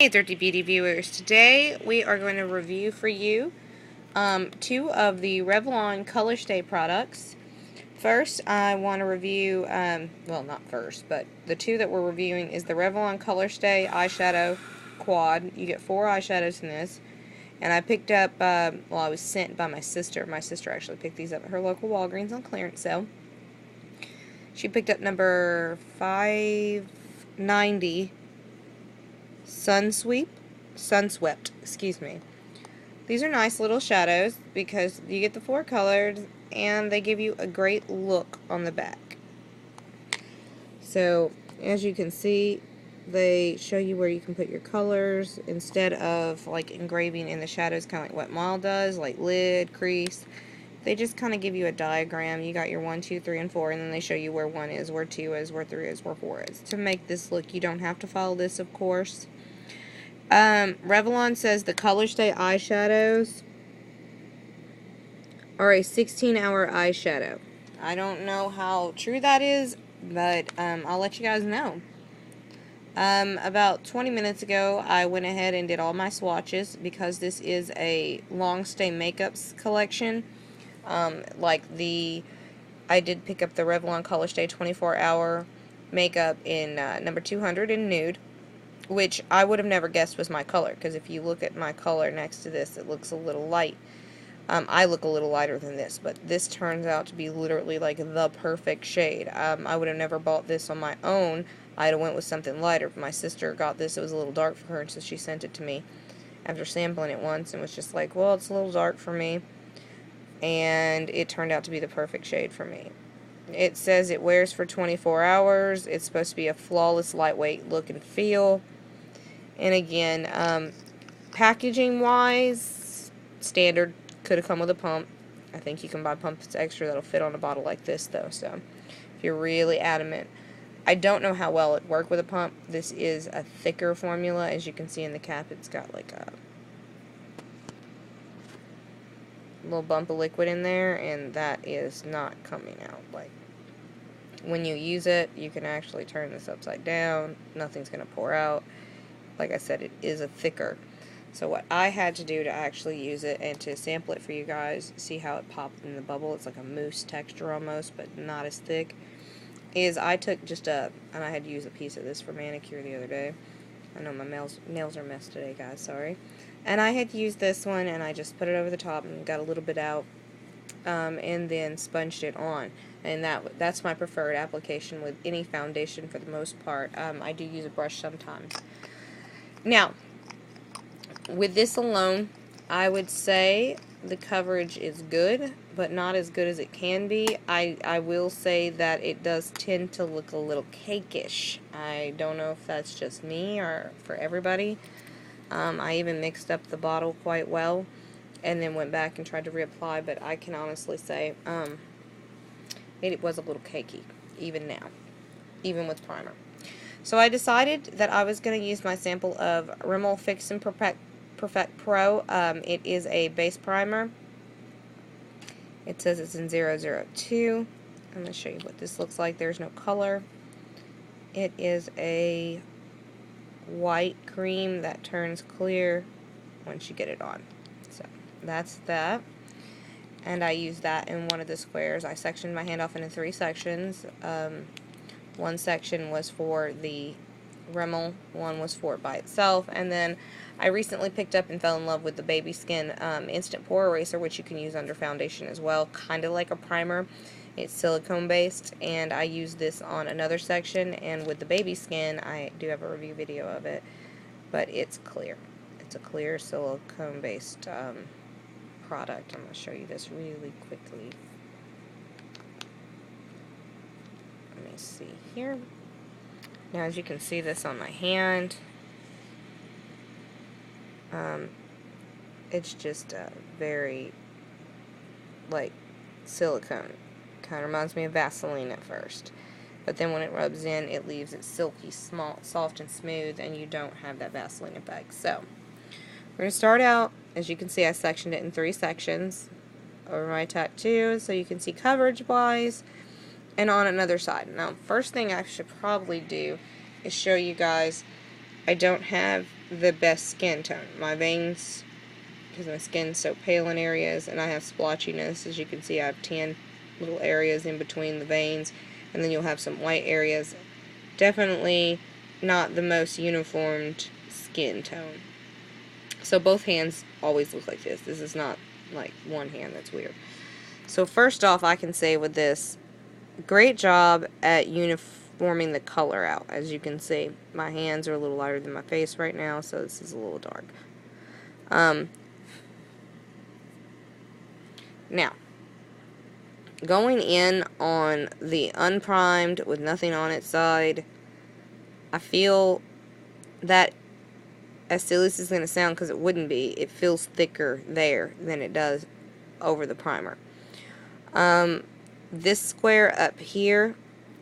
Hey 30 Beauty viewers, today we are going to review for you two of the Revlon Colorstay products. First, I want to review, well not first, but the two that we're reviewing is the Revlon Colorstay Eyeshadow Quad. You get 4 eyeshadows in this. And I picked up, well I was sent by my sister. My sister actually picked these up at her local Walgreens on clearance sale. She picked up number 590. Sunswept, excuse me. These are nice little shadows because you get the 4 colors and they give you a great look on the back. So, as you can see, they show you where you can put your colors instead of like engraving in the shadows, kind of like what Mile does, like lid, crease. They just kind of give you a diagram. You got your 1, 2, 3, and 4, and then they show you where 1 is, where 2 is, where 3 is, where 4 is. To make this look, you don't have to follow this, of course. Revlon says the Colorstay eyeshadows are a 16-hour eyeshadow. I don't know how true that is, but I'll let you guys know. About 20 minutes ago, I went ahead and did all my swatches because this is a long stay makeups collection. I did pick up the Revlon Colorstay 24-hour makeup in number 200 in nude, which I would have never guessed was my color, because if you look at my color next to this, it looks a little light. I look a little lighter than this, but this turns out to be literally like the perfect shade. I would have never bought this on my own. I'd have went with something lighter. My sister got this. It was a little dark for her, and so she sent it to me after sampling it once and was just like, well, it's a little dark for me. And it turned out to be the perfect shade for me. It says it wears for 24 hours. It's supposed to be a flawless, lightweight look and feel. And again, packaging-wise, standard. Could have come with a pump. I think you can buy pumps extra that'll fit on a bottle like this, though. So, if you're really adamant. I don't know how well it worked with a pump. This is a thicker formula. As you can see in the cap, it's got like a little bump of liquid in there, and that is not coming out. Like, when you use it, you can actually turn this upside down. Nothing's going to pour out. Like I said, it is a thicker. So what I had to do to actually use it and to sample it for you guys, see how it popped in the bubble, it's like a mousse texture almost, but not as thick, is I took just and I had to use a piece of this for manicure the other day. I know my nails are messed today, guys, sorry. And I had used this one, and I just put it over the top and got a little bit out, and then sponged it on. And that's my preferred application with any foundation for the most part. I do use a brush sometimes. Now, with this alone, I would say the coverage is good, but not as good as it can be. I will say that it does tend to look a little cakeish. I don't know if that's just me or for everybody. I even mixed up the bottle quite well and then went back and tried to reapply, but I can honestly say it was a little cakey, even now, even with primer. So I decided that I was going to use my sample of Rimmel Fix and Perfect Pro. It is a base primer. It says it's in 002. I'm going to show you what this looks like. There's no color. It is a white cream that turns clear once you get it on. So that's that. And I used that in one of the squares. I sectioned my hand off into 3 sections. One section was for the Rimmel, one was for it by itself, and then I recently picked up and fell in love with the Baby Skin Instant Pore Eraser, which you can use under foundation as well, kind of like a primer. It's silicone based, and I used this on another section, and with the Baby Skin, I do have a review video of it, but it's clear. It's a clear silicone based product. I'm going to show you this really quickly. Let me see here. Now, as you can see this on my hand, it's just very, like, silicone. Kind of reminds me of Vaseline at first. But then when it rubs in, it leaves it silky, small, soft, and smooth, and you don't have that Vaseline effect. So, we're going to start out, as you can see, I sectioned it in 3 sections over my tattoo, so you can see coverage-wise, and on another side. Now, first thing I should probably do is show you guys, I don't have the best skin tone. My veins, because my skin's so pale in areas, and I have splotchiness. As you can see, I have tan little areas in between the veins, and then you'll have some white areas. Definitely not the most uniformed skin tone. So both hands always look like this. This is not like one hand that's weird. So first off, I can say with this, great job at uniforming the color out. As you can see, my hands are a little lighter than my face right now, so this is a little dark. Now, going in on the unprimed with nothing on its side, I feel that, as silly as it's going to sound, because it wouldn't be, it feels thicker there than it does over the primer. This square up here,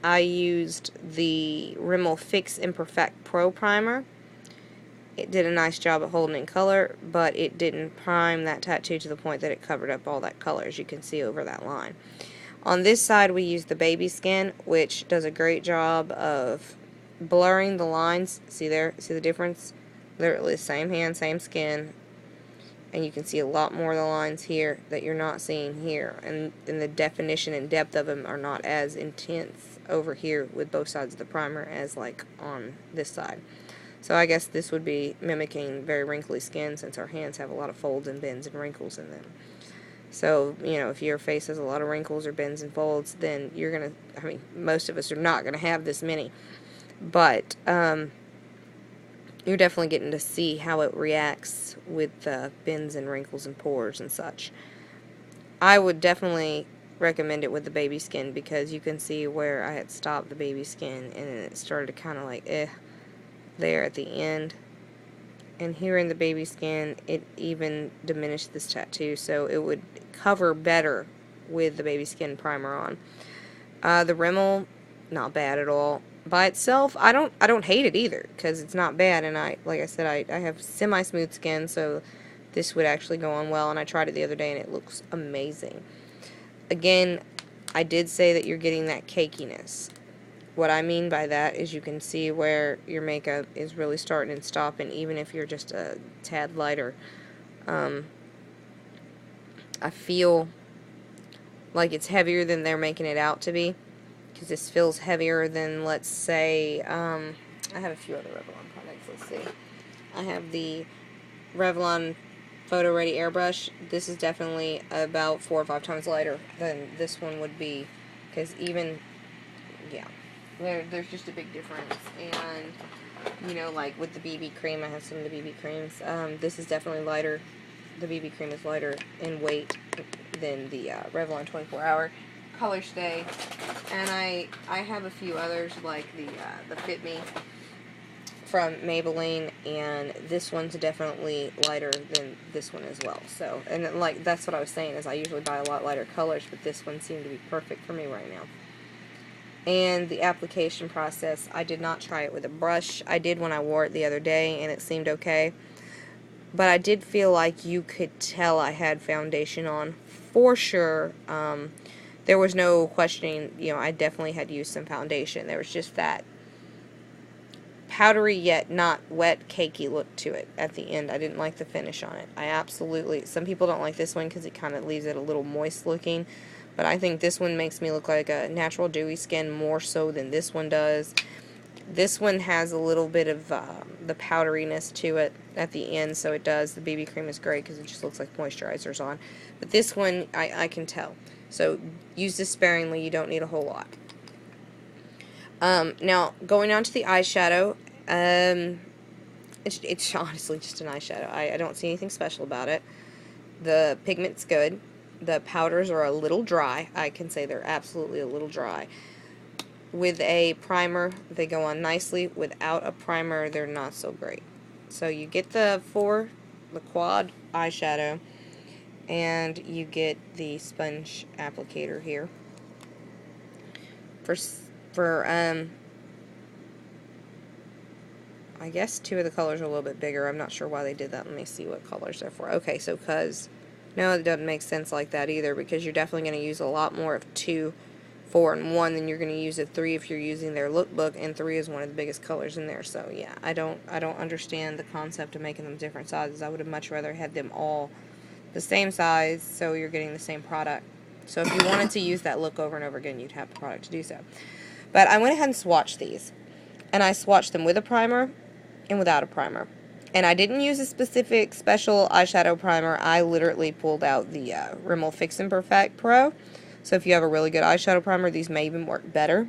I used the Rimmel Fix and Perfect Pro Primer. It did a nice job at holding in color, but it didn't prime that tattoo to the point that it covered up all that color, as you can see over that line. On this side, we used the Baby Skin, which does a great job of blurring the lines. See there? See the difference? Literally the same hand, same skin. And you can see a lot more of the lines here that you're not seeing here. And the definition and depth of them are not as intense over here with both sides of the primer as like on this side. So I guess this would be mimicking very wrinkly skin, since our hands have a lot of folds and bends and wrinkles in them. So, you know, if your face has a lot of wrinkles or bends and folds, then you're going to, I mean, most of us are not going to have this many. But, you're definitely getting to see how it reacts with bends and wrinkles and pores and such. I would definitely recommend it with the Baby Skin, because you can see where I had stopped the Baby Skin and then it started to kind of like there at the end. And here in the Baby Skin, it even diminished this tattoo, so it would cover better with the Baby Skin primer on. The Rimmel, not bad at all. By itself, I don't hate it either, because it's not bad, and like I said, I have semi-smooth skin, so this would actually go on well, and I tried it the other day, and it looks amazing. Again, I did say that you're getting that cakiness. What I mean by that is you can see where your makeup is really starting and stopping, even if you're just a tad lighter. I feel like it's heavier than they're making it out to be, because this feels heavier than, let's say, I have a few other Revlon products. Let's see. I have the Revlon Photo Ready Airbrush. This is definitely about 4 or 5 times lighter than this one would be, because even, yeah, there's just a big difference. And, you know, like with the BB cream, I have some of the BB creams. This is definitely lighter. The BB cream is lighter in weight than the Revlon 24 Hour. Colorstay, and I have a few others like the Fit Me from Maybelline, and this one's definitely lighter than this one as well. So, and like that's what I was saying, is I usually buy a lot lighter colors, but this one seemed to be perfect for me right now. And the application process, I did not try it with a brush. I did when I wore it the other day, and it seemed okay. But I did feel like you could tell I had foundation on for sure. There was no questioning, you know, I definitely had used some foundation. There was just that powdery yet not wet, cakey look to it at the end. I didn't like the finish on it. I absolutely, some people don't like this one because it kind of leaves it a little moist looking, but I think this one makes me look like a natural dewy skin more so than this one does. This one has a little bit of the powderiness to it at the end, so it does. The BB cream is great because it just looks like moisturizer's on. But this one, I can tell. So use this sparingly. You don't need a whole lot. Now, going on to the eyeshadow, it's honestly just an eyeshadow. I don't see anything special about it. The pigment's good. The powders are a little dry. I can say they're absolutely a little dry. With a primer, they go on nicely. Without a primer, they're not so great. So you get the quad eyeshadow, and you get the sponge applicator here. For I guess 2 of the colors are a little bit bigger. I'm not sure why they did that. Let me see what colors they're for. Okay, so no, it doesn't make sense like that either, because you're definitely going to use a lot more of 2 4 and 1, then you're going to use a 3 if you're using their lookbook, and 3 is one of the biggest colors in there. So yeah, I don't understand the concept of making them different sizes. I would have much rather had them all the same size, so you're getting the same product. So if you wanted to use that look over and over again, you'd have the product to do so. But I went ahead and swatched these, and I swatched them with a primer and without a primer. And I didn't use a specific special eyeshadow primer. I literally pulled out the Rimmel Fix and Perfect Pro. So if you have a really good eyeshadow primer, these may even work better.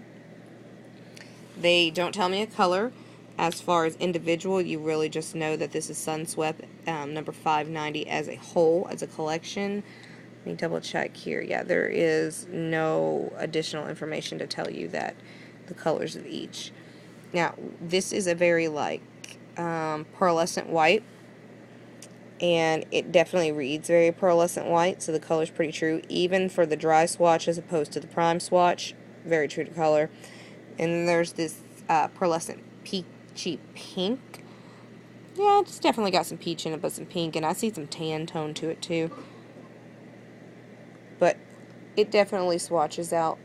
They don't tell me a color. As far as individual, you really just know that this is Sunswept number 590 as a whole, as a collection. Let me double check here. Yeah, there is no additional information to tell you that the colors of each. Now, this is a very like pearlescent white, and it definitely reads very pearlescent white, so the color's pretty true, even for the dry swatch as opposed to the prime swatch. Very true to color. And then there's this pearlescent peachy pink. Yeah, it's definitely got some peach in it, but some pink, and I see some tan tone to it too. But it definitely swatches out.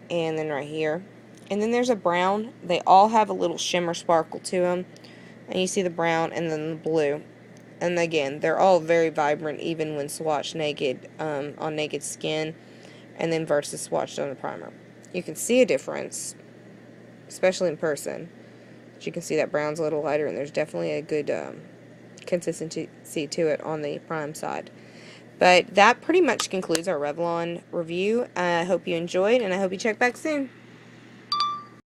And then right here. And then there's a brown. They all have a little shimmer sparkle to them. And you see the brown and then the blue. And again, they're all very vibrant, even when swatched naked on naked skin, and then versus swatched on the primer. You can see a difference, especially in person. But you can see that brown's a little lighter, and there's definitely a good consistency to it on the prime side. But that pretty much concludes our Revlon review. I hope you enjoyed, and I hope you check back soon.